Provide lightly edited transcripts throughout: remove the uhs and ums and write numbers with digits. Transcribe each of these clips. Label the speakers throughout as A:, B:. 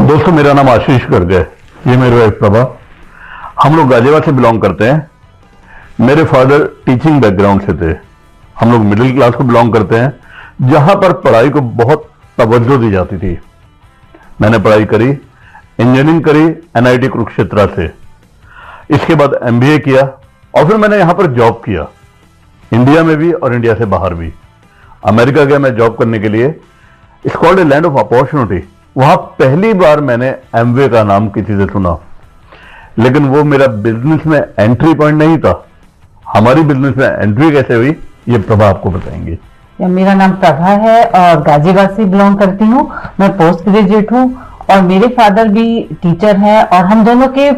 A: दोस्तों, मेरा नाम आशीष गर्ग है। ये मेरी वाइफ प्रभा। हम लोग गाजियाबाद से बिलोंग करते हैं। मेरे फादर टीचिंग बैकग्राउंड से थे। हम लोग मिडिल क्लास को बिलोंग करते हैं, जहां पर पढ़ाई को बहुत तवज्जो दी जाती थी। मैंने पढ़ाई करी, इंजीनियरिंग करी एनआईटी कुरुक्षेत्र से। इसके बाद एमबीए किया और फिर मैंने यहां पर जॉब किया, इंडिया में भी और इंडिया से बाहर भी। अमेरिका गया मैं जॉब करने के लिए। It's called a land of opportunity. वहां पहली बार मैंने एमवे का नाम किसी से सुना, लेकिन वो मेरा बिजनेस में एंट्री पॉइंट नहीं था। हमारी बिजनेस में एंट्री कैसे हुई, ये प्रभा आपको बताएंगे।
B: मेरा नाम प्रभा है और गाजियाबाद से बिलोंग करती हूँ। मैं पोस्ट ग्रेजुएट हूँ और मेरे फादर भी टीचर हैं और हम दोनों के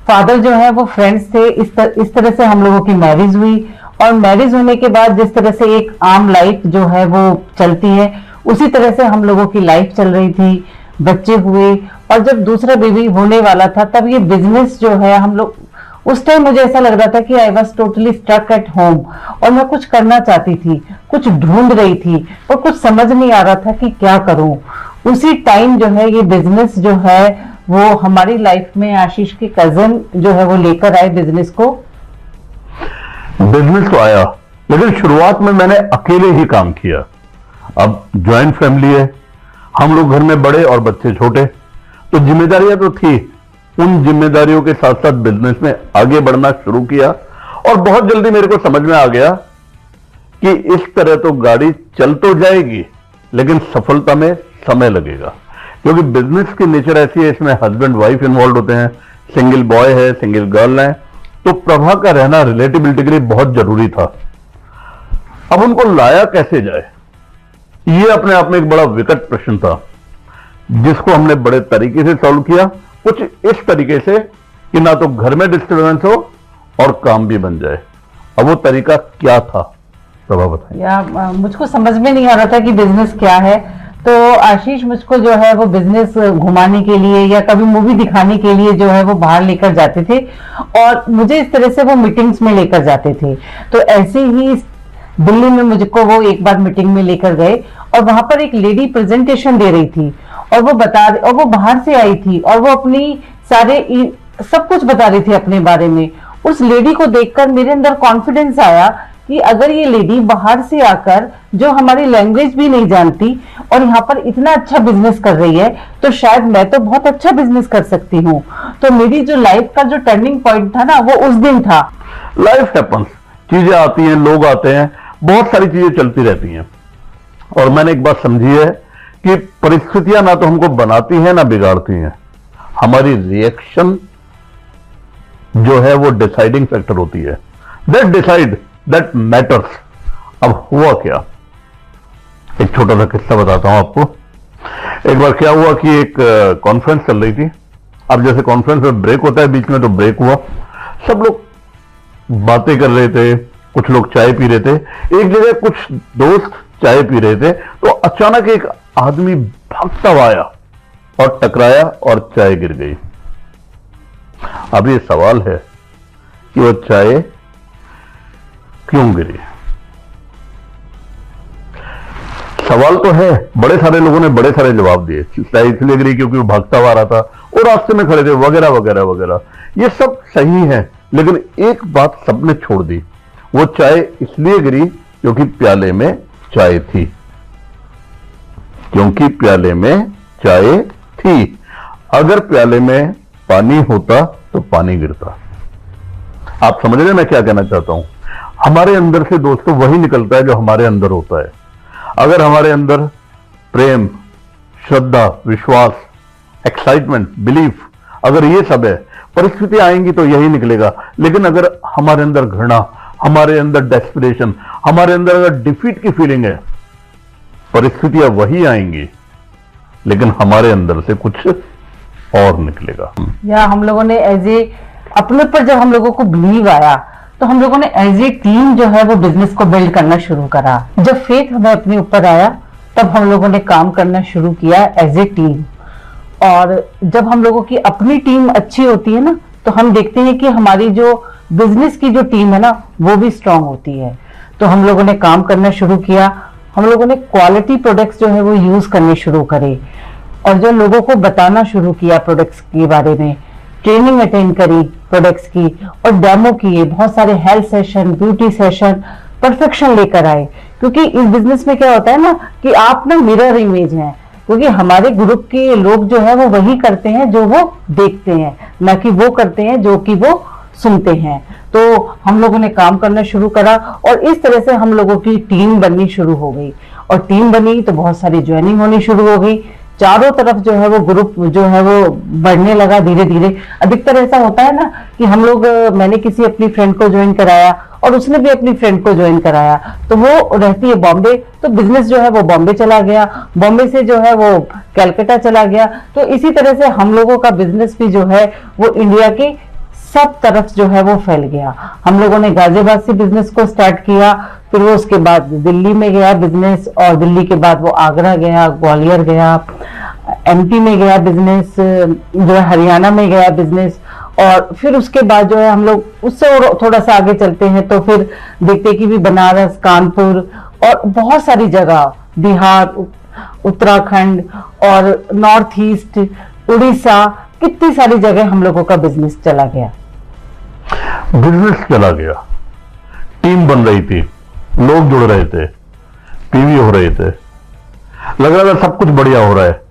B: फादर जो है वो फ्रेंड्स थे। इस तरह से हम लोगों की मैरिज हुई और मैरिज होने के बाद जिस तरह से एक आम लाइफ जो है वो चलती है, उसी तरह से हम लोगों की लाइफ चल रही थी। बच्चे हुए और जब दूसरा बेबी होने वाला था तब ये बिजनेस जो है हम लोग, उस टाइम मुझे ऐसा लग रहा था कि I was totally stuck at home और मैं कुछ करना चाहती थी, कुछ ढूंढ रही थी और कुछ समझ नहीं आ रहा था कि क्या करूं। उसी टाइम जो है ये बिजनेस जो है वो हमारी लाइफ में आशीष के कजन जो है वो लेकर आए बिजनेस को।
A: बिजनेस तो आया, लेकिन शुरुआत में मैंने अकेले ही काम किया। अब ज्वाइंट फैमिली है, हम लोग घर में बड़े और बच्चे छोटे, तो जिम्मेदारियां तो थी। उन जिम्मेदारियों के साथ साथ बिजनेस में आगे बढ़ना शुरू किया और बहुत जल्दी मेरे को समझ में आ गया कि इस तरह तो गाड़ी चल तो जाएगी, लेकिन सफलता में समय लगेगा, क्योंकि बिजनेस की नेचर ऐसी है, इसमें हस्बैंड वाइफ इन्वॉल्व होते हैं, सिंगल बॉय है, सिंगल गर्ल है, तो प्रभा का रहना रिलेटिबिलिटी के लिए बहुत जरूरी था। अब उनको लाया कैसे जाए, ये अपने आप में एक बड़ा विकट प्रश्न था, जिसको हमने बड़े तरीके से सॉल्व किया। कुछ इस तरीके से कि ना तो घर में डिस्टर्बेंस हो और काम भी बन जाए। अब वो तरीका क्या था, प्रभा बताइए।
B: मुझको समझ में नहीं आ रहा था कि बिजनेस क्या है, तो आशीष मुझको जो है वो बिजनेस घुमाने के लिए या कभी मूवी दिखाने के लिए जो है वो बाहर लेकर जाते थे और मुझे इस तरह से वो मीटिंग्स में लेकर जाते थे। तो ऐसे ही दिल्ली में मुझको वो एक बार मीटिंग में लेकर गए और वहां पर एक लेडी प्रेजेंटेशन दे रही थी और वो बाहर से आई थी और वो अपनी सब कुछ बता रही थी अपने बारे में। उस लेडी को देखकर मेरे अंदर कॉन्फिडेंस आया कि अगर ये लेडी बाहर से आकर जो हमारी लैंग्वेज भी नहीं जानती और यहाँ पर इतना अच्छा बिजनेस कर रही है, तो शायद मैं तो बहुत अच्छा बिजनेस कर सकती हूँ। तो मेरी जो लाइफ का जो टर्निंग पॉइंट था ना, वो उस दिन था।
A: लाइफ हैपन्स, चीजें आती हैं, लोग आते हैं, बहुत सारी चीजें चलती रहती हैं। और मैंने एक बात समझी है कि परिस्थितियां ना तो हमको बनाती हैं ना बिगाड़ती हैं, हमारी रिएक्शन जो है वो डिसाइडिंग फैक्टर होती है। That decide, that matters. अब हुआ क्या, एक छोटा सा किस्सा बताता हूं आपको। एक बार क्या हुआ कि एक कॉन्फ्रेंस चल रही थी। अब जैसे कॉन्फ्रेंस में ब्रेक होता है, बीच में तो ब्रेक हुआ, सब लोग बातें कर रहे थे, कुछ लोग चाय पी रहे थे। एक जगह कुछ दोस्त चाय पी रहे थे, तो अचानक एक आदमी भागता हुआ आया और टकराया और चाय गिर गई। अब ये सवाल है कि वो चाय क्यों गिरी। सवाल तो है, बड़े सारे लोगों ने बड़े सारे जवाब दिए। चाय इसलिए गिरी क्योंकि वो भागता हुआ रहा था, वो रास्ते में खड़े थे, वगैरह वगैरह वगैरह। ये सब सही है, लेकिन एक बात सबने छोड़ दी। वो चाय इसलिए गिरी क्योंकि प्याले में चाय थी, क्योंकि प्याले में चाय थी। अगर प्याले में पानी होता तो पानी गिरता। आप समझ रहे हैं मैं क्या कहना चाहता हूं। हमारे अंदर से दोस्तों वही निकलता है जो हमारे अंदर होता है। अगर हमारे अंदर प्रेम, श्रद्धा, विश्वास, एक्साइटमेंट, बिलीफ, अगर ये सब है, परिस्थितियां आएंगी तो यही निकलेगा। लेकिन अगर हमारे अंदर घृणा, हमारे अंदर डेस्परेशन, हमारे अंदर अगर डिफीट की फीलिंग है, परिस्थितियां वही आएंगी, लेकिन हमारे अंदर से कुछ और निकलेगा।
B: या हम लोगों ने अपने पर जब हम लोगों को बिलीव आया, तो हम लोगों ने एज ए टीम जो है वो बिजनेस को बिल्ड करना शुरू करा। जब फेथ हमें अपने ऊपर आया, तब हम लोगों ने काम करना शुरू किया एज ए टीम। और जब हम लोगों की अपनी टीम अच्छी होती है ना, तो हम देखते हैं कि हमारी जो बिजनेस की जो टीम है ना, वो भी स्ट्रांग होती है। तो हम लोगों ने काम करना शुरू किया। हम लोगों ने क्वालिटी प्रोडक्ट्स जो है वो यूज करने शुरू करे और जो लोगों को बताना शुरू किया प्रोडक्ट्स के बारे में, ट्रेनिंग अटेंड करी प्रोडक्ट्स की और डेमो किए, बहुत सारे health session, beauty session, perfection लेकर आए। क्योंकि इस बिजनेस में क्या होता है ना कि आप ना मिरर इमेज हैं, क्योंकि हमारे ग्रुप के लोग जो है वो वही करते हैं जो वो देखते हैं, ना कि वो करते हैं जो कि वो सुनते हैं। तो हम लोगों ने काम करना शुरू करा और इस तरह से हम लोगों की टीम बननी शुरू हो गई। और टीम बनी तो बहुत सारी ज्वाइनिंग होनी शुरू हो गई, चारों तरफ जो है वो ग्रुप जो है वो बढ़ने लगा धीरे धीरे। अधिकतर ऐसा होता है ना कि हम लोग, मैंने किसी अपनी फ्रेंड को ज्वाइन कराया और उसने भी अपनी फ्रेंड को ज्वाइन कराया, तो वो रहती है बॉम्बे, तो बिजनेस जो है वो बॉम्बे चला गया, बॉम्बे से जो है वो कलकत्ता चला गया। तो इसी तरह से हम लोगों का बिजनेस भी जो है वो इंडिया की सब तरफ जो है वो फैल गया। हम लोगों ने गाजियाबाद से बिजनेस को स्टार्ट किया, फिर वो उसके बाद दिल्ली में गया बिजनेस, और दिल्ली के बाद वो आगरा गया, ग्वालियर गया, एमपी में गया बिजनेस, जो है हरियाणा में गया बिजनेस। और फिर उसके बाद जो है हम लोग उससे और थोड़ा सा आगे चलते हैं तो फिर देखते हैं कि भी बनारस, कानपुर और बहुत सारी जगह, बिहार, उत्तराखंड और नॉर्थ ईस्ट, उड़ीसा, कितनी सारी जगह हम लोगों का बिजनेस चला गया।
A: बिजनेस चला गया, टीम बन रही थी, लोग जुड़ रहे थे, पीवी हो रहे थे, लग रहा था सब कुछ बढ़िया हो रहा है,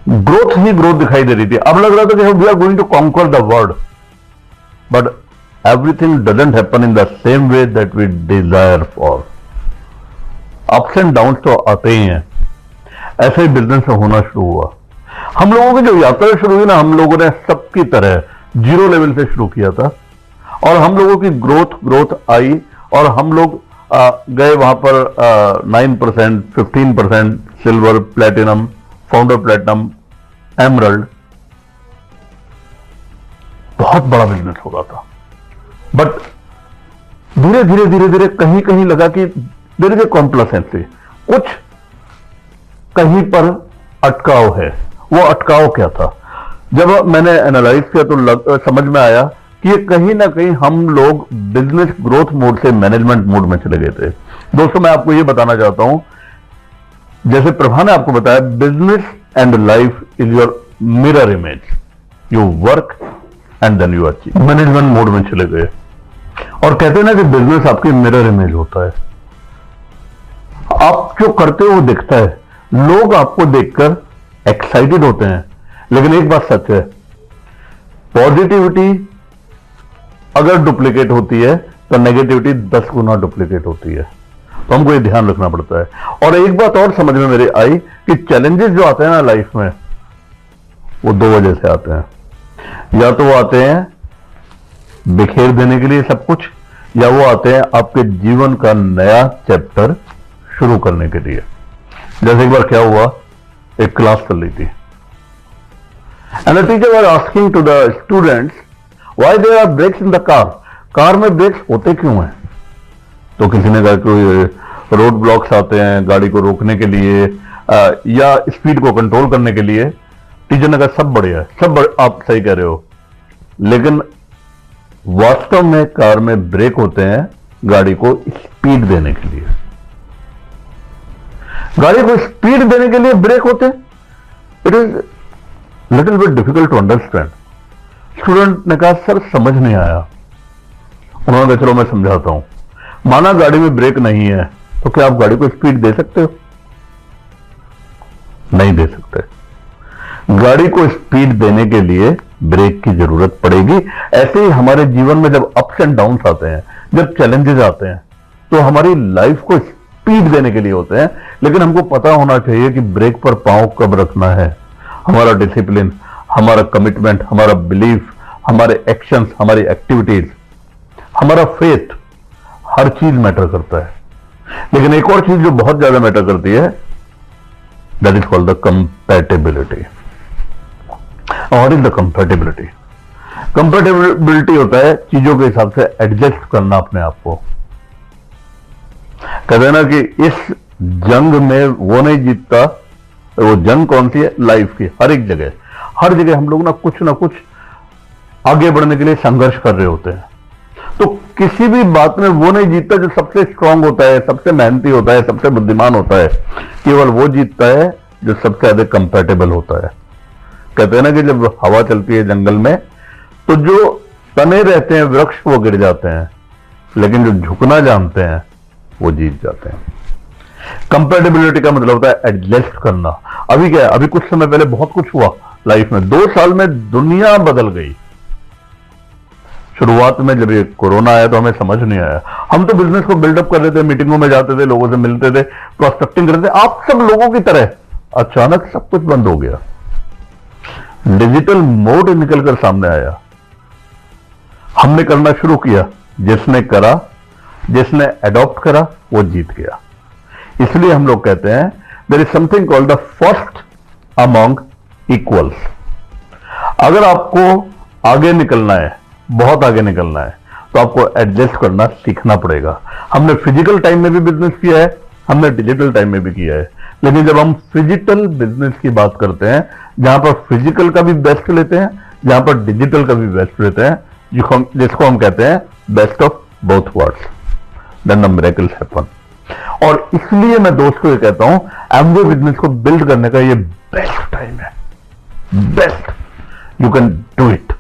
A: ग्रोथ ही ग्रोथ दिखाई दे रही थी। अब लग रहा था कि we are going to conquer the world, but everything doesn't happen in the same way that we desire for. Ups and downs तो आते ही हैं, ऐसे ही बिजनेस में होना शुरू हुआ। हम लोगों की जो यात्रा शुरू हुई ना, हम लोगों ने सबकी तरह जीरो लेवल से शुरू किया था और हम लोगों की ग्रोथ आई और हम लोग गए वहां पर 9%, 15%, silver, platinum, founder platinum, emerald. बहुत बड़ा बिजनेस हो रहा था, बट धीरे धीरे धीरे धीरे कहीं कहीं लगा कि देयर इज ए कॉम्प्लेसेंसी, कुछ कहीं पर अटकाव है। वो अटकाव क्या था? जब मैंने एनालाइज किया तो समझ में आया कि ये कहीं ना कहीं हम लोग बिजनेस ग्रोथ मोड से मैनेजमेंट मोड में चले गए थे। दोस्तों, मैं आपको ये बताना चाहता हूं, जैसे प्रभा ने आपको बताया, business and life is your mirror image, you work and then you achieve. Management mode में चले गए और कहते हैं ना कि बिजनेस आपकी मिरर इमेज होता है। आप जो करते हो वो दिखता है, लोग आपको देखकर एक्साइटेड होते हैं, लेकिन एक बात सच है, पॉजिटिविटी अगर डुप्लीकेट होती है तो नेगेटिविटी 10 गुना डुप्लीकेट होती है। तो हमको ये ध्यान रखना पड़ता है। और एक बात और समझ में मेरे आई कि चैलेंजेस जो आते हैं ना लाइफ में, वो दो वजह से आते हैं। या तो वो आते हैं बिखेर देने के लिए सब कुछ, या वो आते हैं आपके जीवन का नया चैप्टर शुरू करने के लिए। जैसे एक बार क्या हुआ, एक क्लास चल रही थी and the teacher were asking to the students why there are brakes in the car. Car में ब्रेक्स होते क्यों हैं? तो किसी ने कहा कोई रोड ब्लॉक्स आते हैं गाड़ी को रोकने के लिए या स्पीड को कंट्रोल करने के लिए। टीचर ने कहा सब बढ़िया है, आप सही कह रहे हो, लेकिन वास्तव में कार में ब्रेक होते हैं गाड़ी को स्पीड देने के लिए। गाड़ी को स्पीड देने के लिए ब्रेक होते हैं। It is little bit difficult to understand. Student ने कहा सर समझ नहीं आया। उन्होंने कहा चलो मैं समझाता हूं। माना गाड़ी में ब्रेक नहीं है तो क्या आप गाड़ी को स्पीड दे सकते हो? नहीं दे सकते। गाड़ी को स्पीड देने के लिए ब्रेक की जरूरत पड़ेगी। ऐसे ही हमारे जीवन में जब अप्स एंड डाउन्स आते हैं, जब चैलेंजेस आते हैं, तो हमारी लाइफ को स्पीड देने के लिए होते हैं, लेकिन हमको पता होना चाहिए कि ब्रेक पर पांव कब रखना है। हमारा डिसिप्लिन, हमारा कमिटमेंट, हमारा बिलीफ, हमारे एक्शंस, हमारी एक्टिविटीज, हमारा फेथ, हर चीज मैटर करता है। लेकिन एक और चीज जो बहुत ज्यादा मैटर करती है, that is called the compatibility. और इन द कंपैटिबिलिटी, कंपैटिबिलिटी होता है चीजों के हिसाब से एडजस्ट करना अपने आप को। कहते हैं ना कि इस जंग में वो नहीं जीतता। वो जंग कौन सी है? लाइफ की। हर एक जगह, हर जगह हम लोग ना कुछ आगे बढ़ने के लिए संघर्ष कर रहे होते हैं। तो किसी भी बात में वो नहीं जीतता जो सबसे स्ट्रांग होता है, सबसे मेहनती होता है, सबसे बुद्धिमान होता है। केवल वो जीतता है जो सबसे ज्यादा कंपैटिबल होता है। कहते हैं ना कि जब हवा चलती है जंगल में तो जो तने रहते हैं वृक्ष वो गिर जाते हैं, लेकिन जो झुकना जानते हैं वो जीत जाते हैं। कंपैटिबिलिटी का मतलब होता है एडजस्ट करना। अभी क्या है, अभी कुछ समय पहले बहुत कुछ हुआ लाइफ में, 2 साल में दुनिया बदल गई। शुरुआत में जब ये कोरोना आया तो हमें समझ नहीं आया, हम तो बिजनेस को बिल्डअप कर रहे थे, मीटिंगों में जाते थे, लोगों से मिलते थे, प्रोस्पेक्टिंग करते थे। आप सब लोगों की तरह अचानक सब कुछ बंद हो गया, डिजिटल मोड निकलकर सामने आया। हमने करना शुरू किया, जिसने करा, जिसने अडॉप्ट करा वो जीत गया। इसलिए हम लोग कहते हैं there is something called the first among equals. अगर आपको आगे निकलना है, बहुत आगे निकलना है, तो आपको एडजस्ट करना सीखना पड़ेगा। हमने फिजिकल टाइम में भी बिजनेस किया है, हमने डिजिटल टाइम में भी किया है, लेकिन जब हम फिजिकल बिजनेस की बात करते हैं, जहां पर फिजिकल का भी बेस्ट लेते हैं, जहां पर डिजिटल का भी बेस्ट लेते हैं, जिसको हम कहते हैं best of both worlds, then the miracles happen. और इसलिए मैं दोस्तों ये कहता हूं, एमवे बिजनेस को बिल्ड करने का ये बेस्ट टाइम है, best, you can do it.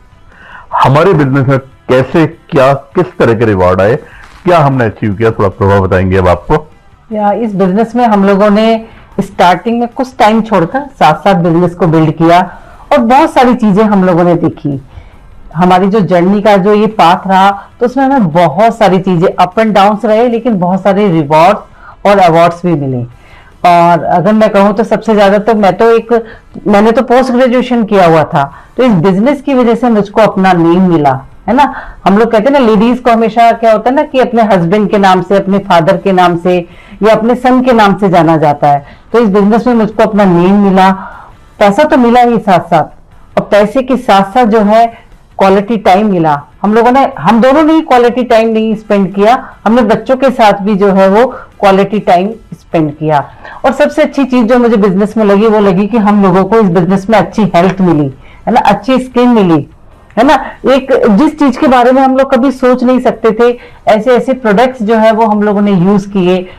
A: हमारे बिजनेस में कैसे, क्या, किस तरह के रिवार्ड आए, क्या हमने अचीव किया, थोड़ा प्रभाव बताएंगे अब आपको।
B: या इस बिजनेस में हम लोगों ने स्टार्टिंग में कुछ टाइम छोड़कर साथ साथ बिजनेस को बिल्ड किया और बहुत सारी चीजें हम लोगों ने देखी। हमारी जो जर्नी का जो ये पाथ रहा तो उसमें हमें बहुत सारी चीजें अप एंड डाउन्स रहे, लेकिन बहुत सारे रिवॉर्ड्स और अवार्ड्स भी मिले। और अगर मैं कहूँ तो सबसे ज्यादा तो मैंने तो पोस्ट ग्रेजुएशन किया हुआ था, तो इस बिजनेस की वजह से मुझको अपना नेम मिला, है ना। हम लोग कहते हैं ना, लेडीज को हमेशा क्या होता है ना कि अपने हस्बैंड के नाम से, अपने फादर के नाम से या अपने सन के नाम से जाना जाता है। तो इस बिजनेस में मुझको अपना नेम मिला, पैसा तो मिला ही साथ साथ, और पैसे के साथ साथ जो है क्वालिटी टाइम मिला। हम दोनों ने ही क्वालिटी टाइम नहीं स्पेंड किया, हमने बच्चों के साथ भी जो है वो क्वालिटी टाइम स्पेंड किया। और सबसे अच्छी चीज जो मुझे बिजनेस में लगी वो लगी कि हम लोगों को इस बिजनेस में अच्छी हेल्थ मिली, है ना, अच्छी स्किन मिली, है ना। एक जिस चीज के बारे में हम लोग कभी सोच नहीं सकते थे, ऐसे ऐसे प्रोडक्ट्स जो है वो हम लोगों ने यूज किए,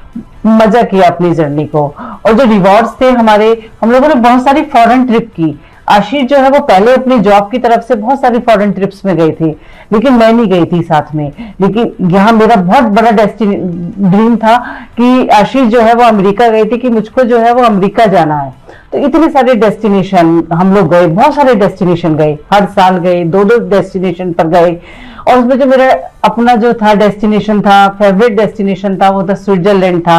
B: मजा किया अपनी जर्नी को। और जो रिवॉर्ड्स थे हमारे, हम लोगों ने बहुत सारी फॉरेन ट्रिप की। आशीष जो है वो पहले अपनी जॉब की तरफ से बहुत सारी फॉरेन ट्रिप्स में गए थे, लेकिन मैं नहीं गई थी साथ में। लेकिन यहाँ मेरा बहुत बड़ा ड्रीम था कि आशीष जो है वो अमेरिका गई थी, कि मुझको जो है वो अमेरिका जाना है। तो इतने सारे डेस्टिनेशन हम लोग गए, बहुत सारे डेस्टिनेशन गए, हर साल गए, 2-2 डेस्टिनेशन पर गए। और उसमें जो मेरा अपना जो था डेस्टिनेशन था, फेवरेट डेस्टिनेशन था, वो था स्विट्जरलैंड था,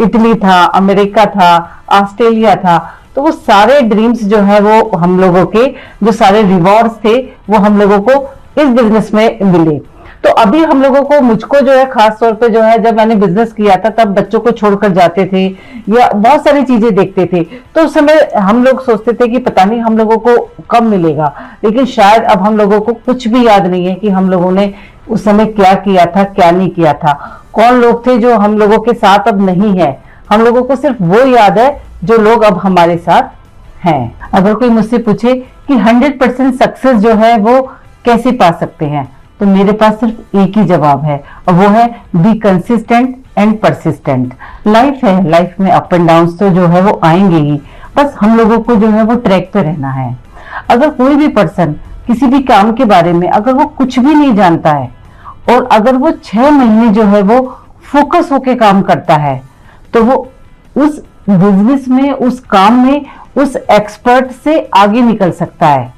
B: इटली था, अमेरिका था, ऑस्ट्रेलिया था। तो वो सारे ड्रीम्स जो है वो हम लोगों के, जो सारे रिवॉर्ड्स थे वो हम लोगों को इस बिजनेस में मिले। तो अभी हम लोगों को, मुझको जो है खास तौर पे जो है, जब मैंने बिजनेस किया था तब बच्चों को छोड़कर जाते थे या बहुत सारी चीजें देखते थे, तो उस समय हम लोग सोचते थे कि पता नहीं हम लोगों को कब मिलेगा। लेकिन शायद अब हम लोगों को कुछ भी याद नहीं है कि हम लोगों ने उस समय क्या किया था, क्या नहीं किया था, कौन लोग थे जो हम लोगों के साथ अब नहीं है। हम लोगों को सिर्फ वो याद है जो लोग अब हमारे साथ हैं। अगर कोई मुझसे पूछे कि 100% सक्सेस जो है वो कैसे पा सकते हैं, तो मेरे पास सिर्फ एक ही जवाब है, और वो है be consistent and persistent. Life है, लाइफ में अप एंड डाउन तो जो है वो आएंगे ही, बस हम लोगों को जो है वो ट्रैक पे रहना है। अगर कोई भी पर्सन किसी भी काम के बारे में अगर वो कुछ भी नहीं जानता है, और अगर वो 6 महीने जो है वो फोकस होके काम करता है, तो वो उस बिजनेस में, उस काम में, उस एक्सपर्ट से आगे निकल सकता है।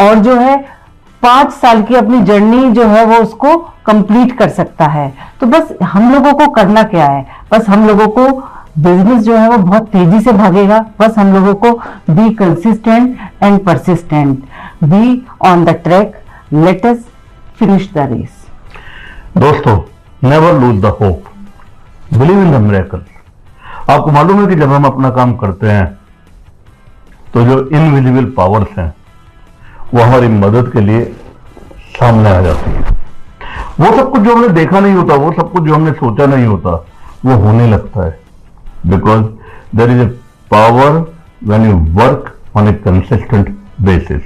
B: और जो है 5 साल की अपनी जर्नी जो है वो उसको कंप्लीट कर सकता है। तो बस हम लोगों को करना क्या है, बस हम लोगों को, बिजनेस जो है वो बहुत तेजी से भागेगा, बस हम लोगों को be consistent and persistent, be on the track, let us finish the race.
A: दोस्तों, never lose the hope, believe in the miracle. आपको मालूम है कि जब हम अपना काम करते हैं तो जो इनविजिबल पावर्स हैं वो हमारी मदद के लिए सामने आ जाती है। वो सब कुछ जो हमने देखा नहीं होता, वो सब कुछ जो हमने सोचा नहीं होता, वो होने लगता है। Because there is a power when you work on a consistent basis.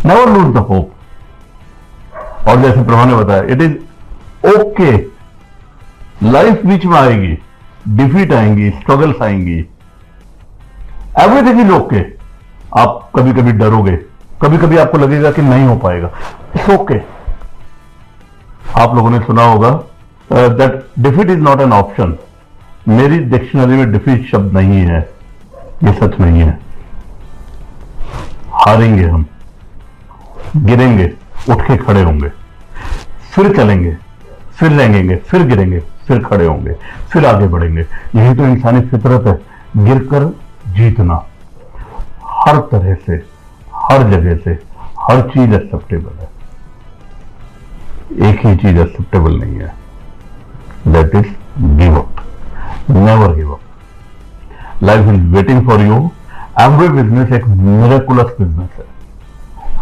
A: Never lose the hope. और जैसे प्रभा ने बताया, इट इज ओके, लाइफ बीच में आएगी, डिफीट आएंगी, स्ट्रगल्स आएंगी, एवरीथिंग इज ओके। आप कभी कभी डरोगे, कभी कभी आपको लगेगा कि नहीं हो पाएगा, इट्स ओके। आप लोगों ने सुना होगा that defeat is not an option. मेरी डिक्शनरी में डिफीट शब्द नहीं है, ये सच नहीं है। हारेंगे हम, गिरेंगे, उठ के खड़े होंगे, फिर चलेंगे, फिर रेंगेंगे, फिर गिरेंगे, फिर खड़े होंगे, फिर आगे बढ़ेंगे। यही तो इंसानी फितरत है, गिरकर जीतना। हर तरह से, हर जगह से, हर चीज एक्सेप्टेबल है, एक ही चीज एक्सेप्टेबल नहीं है, that is give up. Never give up. Life is waiting for you. Amway business एक मिरेकुलस बिजनेस है।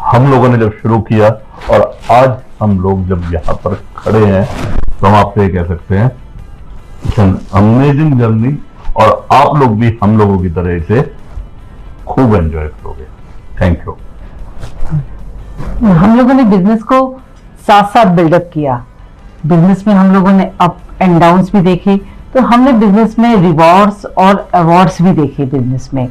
A: हम लोगों ने जब शुरू किया और आज हम लोग जब यहां पर खड़े हैं तो हम आपसे कह सकते हैं इट्स एन अमेजिंग जर्नी, और आप लोग भी हम लोगों की तरह इसे खूब एंजॉय करोगे। Thank you.
B: हम लोगों ने बिजनेस को साथ साथ बिल्डअप किया। बिजनेस में हम लोगों ने अप एंड डाउन्स भी देखे, तो हमने बिजनेस में रिवॉर्ड्स और अवार्ड्स भी देखे बिजनेस में।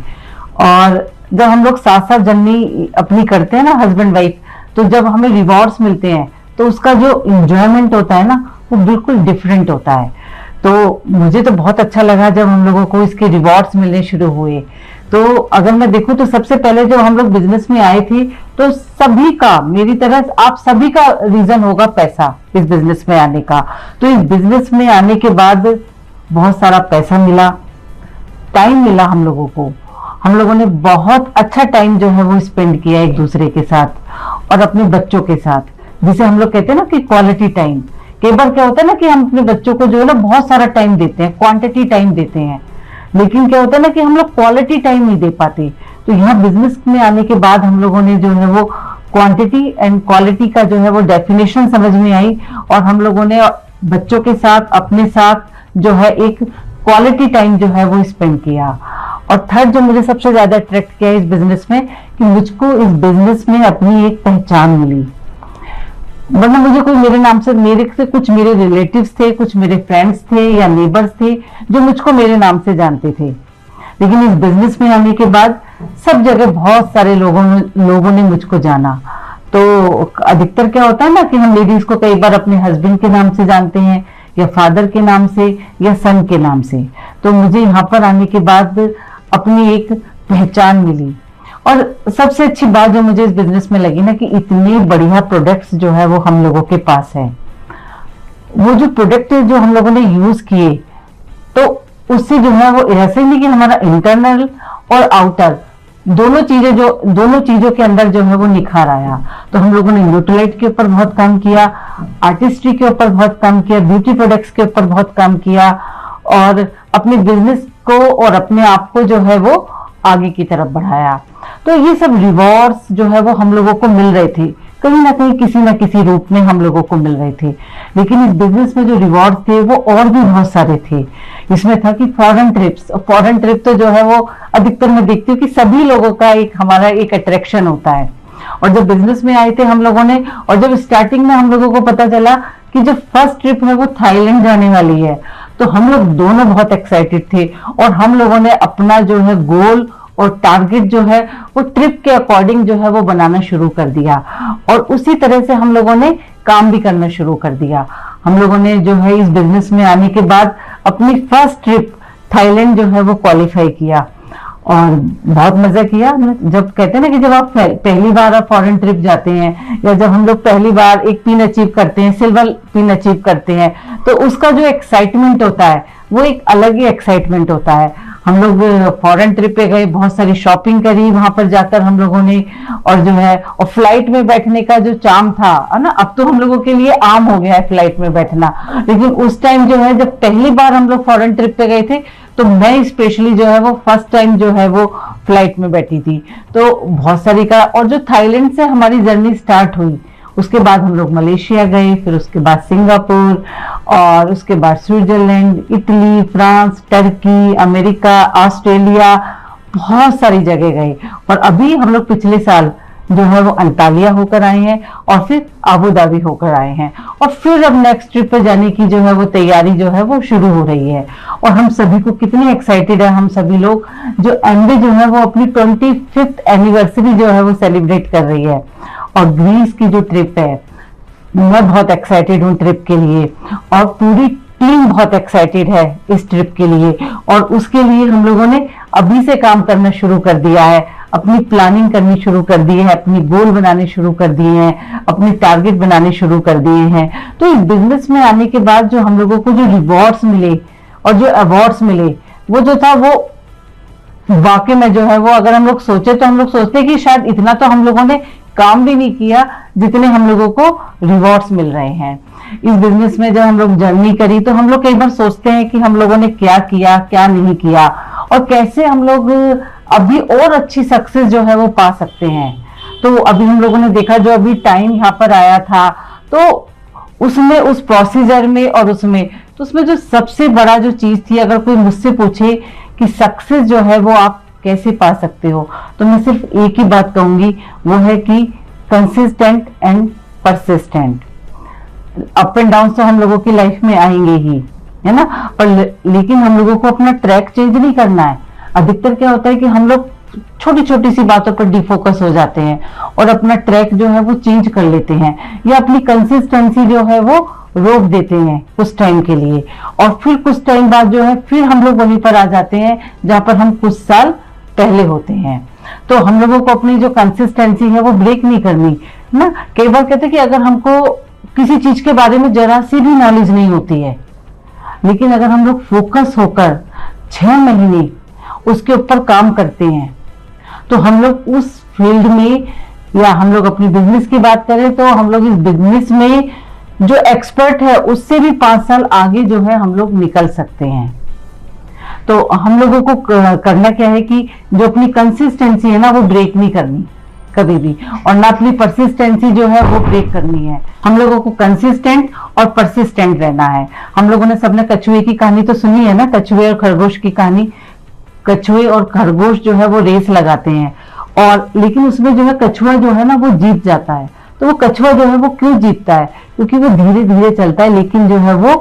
B: और जब हम लोग साथ साथ जर्नी अपनी करते हैं ना हस्बैंड वाइफ, तो जब हमें रिवॉर्ड्स मिलते हैं तो उसका जो इंजॉयमेंट होता है ना वो बिल्कुल डिफरेंट होता है। तो मुझे तो बहुत अच्छा लगा जब हम लोगों को इसके रिवॉर्ड्स मिलने शुरू हुए। तो अगर मैं देखूं तो सबसे पहले जब हम लोग बिजनेस में आए थे तो सभी का, मेरी तरह आप सभी का रीजन होगा पैसा इस बिजनेस में आने का। तो इस बिजनेस में आने के बाद बहुत सारा पैसा मिला, टाइम मिला हम लोगों को। हम लोगों ने बहुत अच्छा टाइम जो है वो स्पेंड किया एक दूसरे के साथ और अपने बच्चों के साथ, जिसे हम लोग कहते हैं ना कि क्वालिटी टाइम। कई बार क्या होता है ना कि हम अपने बच्चों को जो है ना बहुत सारा टाइम देते हैं, क्वांटिटी टाइम देते हैं, लेकिन क्या होता है ना कि हम लोग क्वालिटी टाइम नहीं दे पाते। तो यहाँ बिजनेस में आने के बाद हम लोगों ने जो है वो क्वांटिटी एंड क्वालिटी का जो है वो डेफिनेशन समझ में आई, और हम लोगों ने बच्चों के साथ, अपने साथ जो है एक क्वालिटी टाइम जो है वो स्पेंड किया। और थर्ड जो मुझे सबसे ज्यादा अट्रैक्ट किया इस बिजनेस में, कि मुझको इस बिजनेस में अपनी एक पहचान मिली। वरना मुझे कोई मेरे नाम से, मेरे से कुछ मेरे रिलेटिव्स थे, कुछ मेरे फ्रेंड्स थे या नेबर्स थे जो मुझको मेरे नाम से जानते थे, लेकिन इस बिजनेस में आने के बाद सब जगह बहुत सारे लोगों ने मुझको जाना। तो अधिकतर क्या होता है ना कि हम लेडीज को कई बार अपने हस्बैंड के नाम से जानते हैं या फादर के नाम से या सन के नाम से। तो मुझे यहाँ पर आने के बाद अपनी एक पहचान मिली। और सबसे अच्छी बात जो मुझे इस बिजनेस में लगी ना कि इतने बढ़िया प्रोडक्ट्स जो है वो हम लोगों के पास है। वो जो प्रोडक्ट जो हम लोगों ने यूज किए, तो उससे जो है वो ऐसे नहीं कि हमारा इंटरनल और आउटर दोनों चीजों के अंदर जो है वो निखार आया। तो हम लोगों ने न्यूट्रलाइट के ऊपर बहुत काम किया, आर्टिस्ट्री के ऊपर बहुत काम किया, ब्यूटी प्रोडक्ट्स के ऊपर बहुत काम किया, और अपने बिजनेस को और अपने आप को जो है वो आगे की तरफ बढ़ाया। तो ये सब रिवॉर्ड्स जो है वो हम लोगों को मिल रहे थे, कहीं ना कहीं किसी ना किसी रूप में हम लोगों को मिल रहे थे। लेकिन इस बिजनेस में जो रिवॉर्ड थे वो और भी बहुत सारे थे। इसमें था कि फॉरेन ट्रिप तो जो है वो अधिकतर मैं देखती हूँ कि सभी लोगों का हमारा एक अट्रैक्शन होता है। और जब बिजनेस में आए थे हम लोगों ने, और जब स्टार्टिंग में हम लोगों को पता चला कि जो फर्स्ट ट्रिप है वो थाईलैंड जाने वाली है, तो हम लोग दोनों बहुत एक्साइटेड थे। और हम लोगों ने अपना जो है गोल और टारगेट जो है वो ट्रिप के अकॉर्डिंग जो है वो बनाना शुरू कर दिया, और उसी तरह से हम लोगों ने काम भी करना शुरू कर दिया। हम लोगों ने जो है इस बिजनेस में आने के बाद अपनी फर्स्ट ट्रिप थाईलैंड जो है वो क्वालिफाई किया, और बहुत मजा किया। जब कहते हैं ना कि जब आप पहली बार आप फॉरेन ट्रिप जाते हैं, या जब हम लोग पहली बार एक पिन अचीव करते हैं, सिल्वर पिन अचीव करते हैं, तो उसका जो एक्साइटमेंट होता है वो एक अलग ही एक्साइटमेंट होता है। हम लोग फॉरेन ट्रिप पे गए, बहुत सारी शॉपिंग करी वहां पर जाकर हम लोगों ने, और जो है और फ्लाइट में बैठने का जो चार्म था है ना, अब तो हम लोगों के लिए आम हो गया है फ्लाइट में बैठना, लेकिन उस टाइम जो है जब पहली बार हम लोग फॉरेन ट्रिप पे गए थे, तो मैं स्पेशली जो है वो फर्स्ट टाइम जो है वो फ्लाइट में बैठी थी। तो बहुत सारी का, और जो थाईलैंड से हमारी जर्नी स्टार्ट हुई, उसके बाद हम लोग मलेशिया गए, फिर उसके बाद सिंगापुर, और उसके बाद Switzerland, Italy, France, Turkey, America, Australia, बहुत सारी जगह गए। और अभी हम लोग पिछले साल जो है वो अंतालिया होकर आए हैं और फिर अबू धाबी होकर आए हैं, और फिर अब नेक्स्ट ट्रिप पे जाने की जो है वो तैयारी जो है वो शुरू हो रही है। और हम सभी को कितने एक्साइटेड है, हम सभी लोग, जो एमवे जो है वो अपनी 25th एनिवर्सरी जो है वो सेलिब्रेट कर रही है। और ग्रीस की जो ट्रिप है, मैं बहुत एक्साइटेड हूँ ट्रिप के लिए, और पूरी टीम बहुत एक्साइटेड है इस ट्रिप के लिए। और उसके लिए हम लोगों ने अभी से काम करना शुरू कर दिया है, अपनी प्लानिंग करनी शुरू कर दी है, अपनी गोल बनाने शुरू कर दिए हैं, अपने टारगेट बनाने शुरू कर दिए हैं। तो इस बिजनेस में आने के बाद जो हम लोगों को जो रिवॉर्ड्स मिले और जो अवार्ड्स मिले, वो जो था वो वाकई में जो है वो, अगर हम लोग सोचे तो हम लोग सोचते हैं कि शायद इतना तो हम लोगों ने काम भी नहीं किया जितने हम लोगों को रिवॉर्ड्स मिल रहे हैं। इस बिजनेस में जब हम लोग जर्नी करी तो हम लोग कई बार सोचते हैं कि हम लोगों ने क्या किया, क्या नहीं किया, और कैसे हम लोग अभी और अच्छी सक्सेस जो है वो पा सकते हैं। तो अभी हम लोगों ने देखा, जो अभी टाइम यहाँ पर आया था, तो उसमें, उस प्रोसीजर में और उसमें जो सबसे बड़ा जो चीज थी, अगर कोई मुझसे पूछे कि सक्सेस जो है वो आप कैसे पा सकते हो, तो मैं सिर्फ एक ही बात कहूंगी, वो है कि consistent and persistent. Up and down तो हम लोगों की लाइफ में आएंगे ही, है ना, पर लेकिन हम लोगों को अपना ट्रैक चेंज नहीं करना है। अधिकतर क्या होता है कि हम लोग छोटी छोटी सी बातों पर डिफोकस हो जाते हैं और अपना ट्रैक जो है वो चेंज कर लेते हैं, या अपनी कंसिस्टेंसी जो है वो रोक देते हैं कुछ टाइम के लिए, और फिर कुछ टाइम बाद जो है फिर हम लोग वहीं पर आ जाते हैं जहां पर हम कुछ साल पहले होते हैं। तो हम लोगों को अपनी जो कंसिस्टेंसी है वो ब्रेक नहीं करनी ना। कई बार कहते हैं कि अगर हमको किसी चीज के बारे में जरा सी भी नॉलेज नहीं होती है, लेकिन अगर हम लोग फोकस होकर 6 महीने उसके ऊपर काम करते हैं, तो हम लोग उस फील्ड में, या हम लोग अपनी बिजनेस की बात करें तो हम लोग इस बिजनेस में जो एक्सपर्ट है उससे भी 5 साल आगे जो है हम लोग निकल सकते हैं। तो हम लोगों को करना क्या है कि जो अपनी कंसिस्टेंसी है ना वो ब्रेक नहीं करनी कभी भी, और ना अपनी परसिस्टेंसी जो है वो ब्रेक करनी है। हम लोगों को कंसिस्टेंट और परसिस्टेंट रहना है। हम लोगों ने सबने कछुए की कहानी तो सुनी है ना, कछुए और खरगोश की कहानी। कछुए और खरगोश जो है वो रेस लगाते हैं, और लेकिन उसमें जो है कछुआ जो है ना वो जीत जाता है। तो वो कछुआ जो है वो क्यों जीतता है? क्योंकि वो धीरे धीरे चलता है, लेकिन जो है वो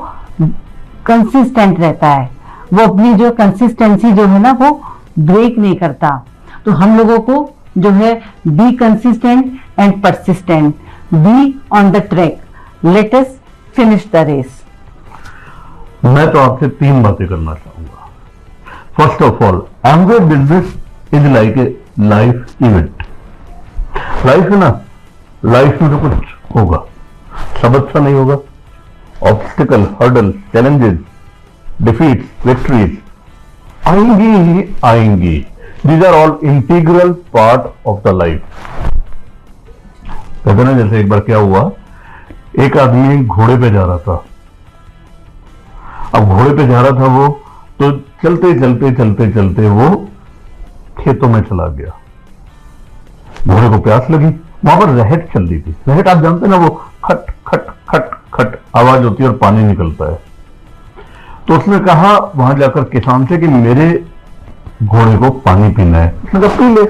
B: कंसिस्टेंट रहता है, वो अपनी जो कंसिस्टेंसी जो है ना वो ब्रेक नहीं करता। तो हम लोगों को जो है be consistent and persistent, be on the track, let us finish the race.
A: मैं तो आपसे 3 बातें करना चाहूंगा। First of all, Amway business is like a life event. Life है ना, लाइफ में तो कुछ होगा, सब अच्छा नहीं होगा। Obstacle, hurdle, challenges, defeats, victories आएंगी ही आएंगी। These are all integral part of the life. कहते ना, जैसे एक बार क्या हुआ, एक आदमी घोड़े पे जा रहा था। अब घोड़े पे जा रहा था वो, तो चलते चलते चलते चलते वो खेतों में चला गया। घोड़े को प्यास लगी, वहां पर रहट चल रही थी। रहट आप जानते ना, वो खट खट खट खट आवाज होती है और पानी निकलता है। तो उसने कहा वहां जाकर किसान से कि मेरे घोड़े को पानी पीना है। उसने कहा पी ले।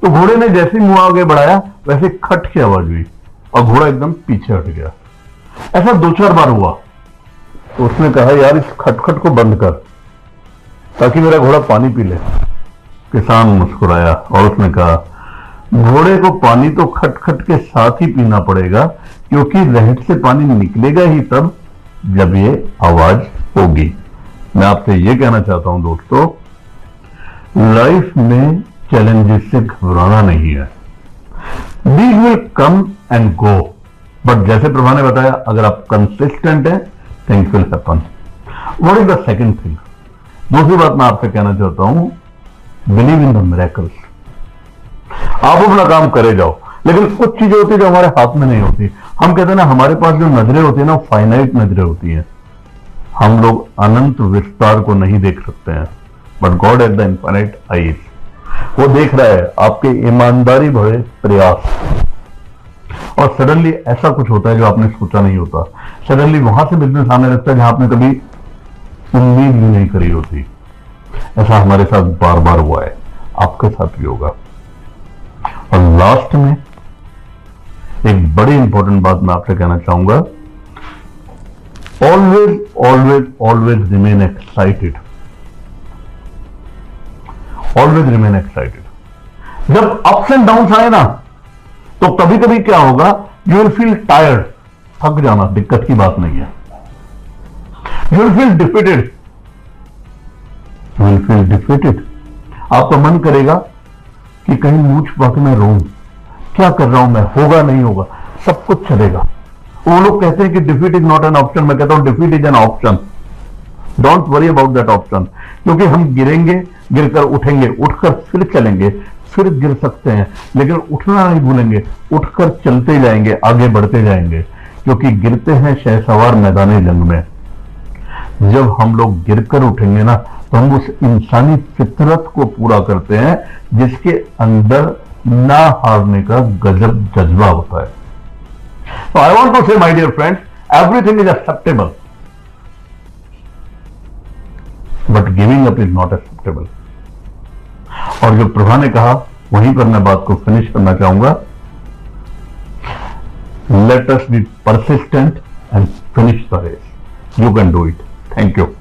A: तो घोड़े ने जैसे मुंह आगे बढ़ाया वैसे खट की आवाज हुई और घोड़ा एकदम पीछे हट गया। ऐसा 2-4 बार हुआ। तो उसने कहा यार इस खटखट को बंद कर ताकि मेरा घोड़ा पानी पी ले। किसान मुस्कुराया और उसने कहा घोड़े को पानी तो खटखट के साथ ही पीना पड़ेगा, क्योंकि रहट से पानी निकलेगा ही तब जब ये आवाज होगी। मैं आपसे ये कहना चाहता हूं दोस्तों, लाइफ में चैलेंजेस से घबराना नहीं है। These will come and go, but जैसे प्रभा ने बताया, अगर आप कंसिस्टेंट हैं things will happen. What is the second thing? दूसरी बात मैं आपसे कहना चाहता हूं, बिलीव इन द मिरेकल्स। आप अपना काम करे जाओ, लेकिन कुछ चीजें होती है जो हमारे हाथ में नहीं होती। हम कहते हैं ना, हमारे पास जो नजरें होती है ना, फाइनाइट नजरें होती हैं। हम लोग अनंत विस्तार को नहीं देख सकते हैं, but God at the infinite eyes, वो देख रहा है आपके ईमानदारी भरे प्रयास। और सडनली ऐसा कुछ होता है जो आपने सोचा नहीं होता। सडनली वहां से बिजनेस आने लगता है जहां आपने कभी उम्मीद भी नहीं करी होती। ऐसा हमारे साथ बार बार हुआ है, आपके साथ भी होगा। और लास्ट में एक बड़ी इंपॉर्टेंट बात मैं आपसे कहना चाहूंगा, always always always remain excited, always remain excited. जब अप्स एंड डाउन्स आए ना, तो कभी कभी क्या होगा, यू विल फील टायर्ड, थक जाना दिक्कत की बात नहीं है। You will feel defeated, you will feel defeated. आपका मन करेगा कि कहीं मुंह छुपा के मैं रोऊं, क्या कर रहा हूं मैं, होगा नहीं होगा, सब कुछ चलेगा। वो लोग कहते हैं कि defeat is not an option, मैं कहता हूं defeat is an option. Don't worry about that option, क्योंकि हम गिरेंगे, गिरकर उठेंगे, उठकर फिर चलेंगे, फिर गिर सकते हैं, लेकिन उठना नहीं भूलेंगे, उठकर चलते जाएंगे, आगे बढ़ते जाएंगे, क्योंकि गिरते हैं शहसवार मैदानी जंग में। जब हम लोग गिरकर उठेंगे ना, तो हम उस इंसानी फितरत को पूरा करते हैं जिसके अंदर ना हारने का गजब जज्बा होता है। So I want to say, my dear friends, everything is acceptable, but giving up is not acceptable. और जो प्रभा ने कहा, वहीं पर मैं बात को फिनिश करना चाहूंगा। Let us be persistent and finish the race. You can do it. Thank you.